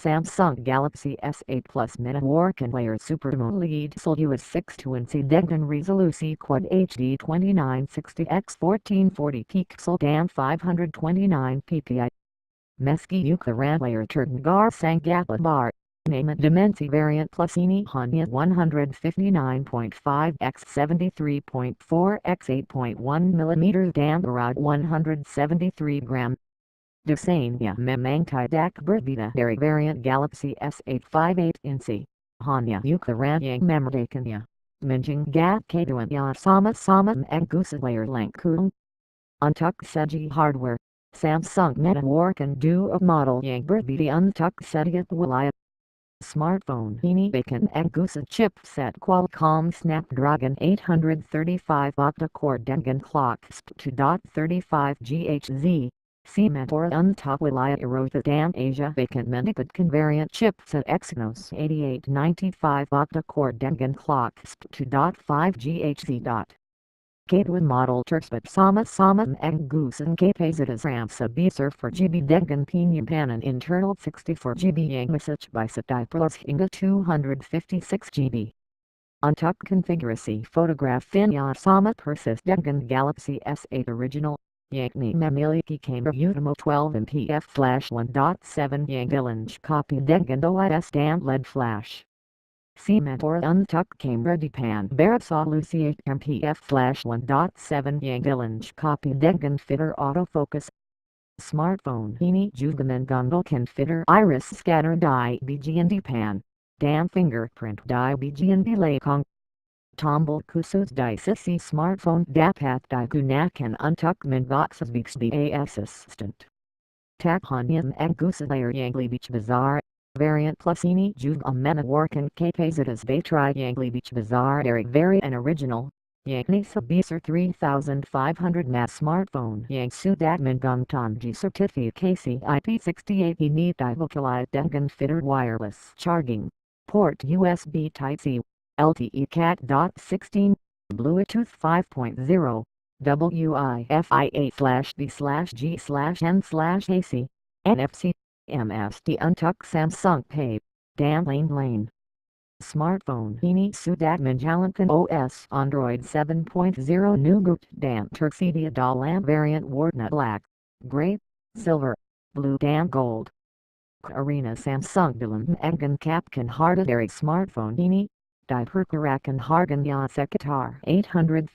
Samsung Galaxy S8 Plus Mini Working Layer Super AMOLED Sol US 620 Degden Resolusi Quad HD 2960 x 1440 pixel DAM 529 ppi Meski Ukuran Layer Turdengar Sangapa Bar Name Dimensi Variant Plus Ini Hanya 159.5 x 73.4 x 8.1 mm DAM Barad 173 gram Dusania Memangtai Dak Berbeda dari Variant Galaxy S8 58 inci. Hanya Ukaranyang Memerdakanya. Menjing Gat Kaduan Ya Sama Magusa Layer Langkung. Untuk Segi Hardware. Samsung Meta Working Duo Model Yang Berbeda Untuk Sediat Wilayah. Smartphone ini Bacon Agusa chipset Qualcomm Snapdragon 835 octa-core dengan clock 2.35 GHz. Sementor Untuk Wilayah Eropa Dan Asia Bacon Mendikatkan Variant chipset Exynos 8895 octa-core dengan clock 2.5 GHz. Kedua model tersebut sama-sama mengagusan kapasitas RAM sebesar 4GB dengan penyimpanan internal 64GB yang bisa bisa diperluas hingga 256GB. Untuk konfigurasi fotografinya sama persis dengan Galaxy S8 original, yakni memiliki kamera utama 12MP f/1.7 yang dilengkapi dengan OIS dan LED flash. Sementor untuk kamera depan beresolusi 8MP f/1.7 yang dilengkapi dengan fitur autofocus. Smartphone ini juga menggandolkan fitur iris scanner di bagian depan, dan fingerprint di bagian belakang. Tombol khusus di sisi smartphone dapat digunakan untuk mengakses Bixby Assistant. Tak hanya mengagusan layar yang lebih besar, Variant Plus ini juga menawarkan kapasitas baterai yang lebih besar dari varian original, yakni sebesar 3,500 mAh. Smartphone yang sudah mengantongi sertifikasi IP68 ini dibekali dengan fitur wireless charging, port USB Type-C, LTE Cat.16, Bluetooth 5.0, Wi-Fi 8/B/G/N/AC, NFC, MST untuk Samsung Pay, dan lain-lain. Smartphone ini sudah menjalankan OS Android 7.0 Nougat dan tersedia dalam variant warna black, grey, silver, blue dan gold. Karena Samsung dalam mengungkapkan harga dari smartphone ini, diperkirakan harganya sekitar $850.